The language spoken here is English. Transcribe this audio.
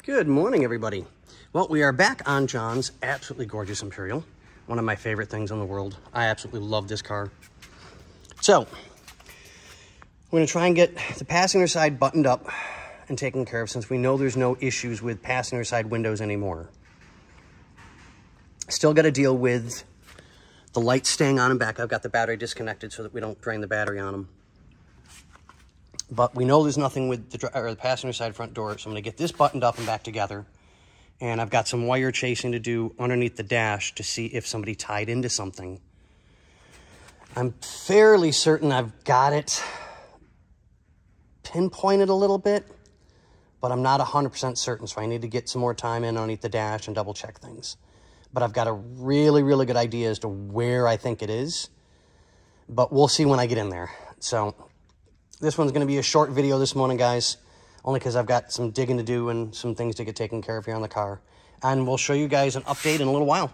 Good morning, everybody. Well, we are back on John's absolutely gorgeous Imperial. One of my favorite things in the world. I absolutely love this car. So, we're going to try and get the passenger side buttoned up and taken care of since we know there's no issues with passenger side windows anymore. Still got to deal with the lights staying on and back. I've got the battery disconnected so that we don't drain the battery on them. But we know there's nothing with the passenger side front door, so I'm going to get this buttoned up and back together. And I've got some wire chasing to do underneath the dash to see if somebody tied into something. I'm fairly certain I've got it pinpointed a little bit, but I'm not 100% certain, so I need to get some more time in underneath the dash and double check things. But I've got a really, really good idea as to where I think it is, but we'll see when I get in there. So this one's going to be a short video this morning, guys, only because I've got some digging to do and some things to get taken care of here on the car. And we'll show you guys an update in a little while.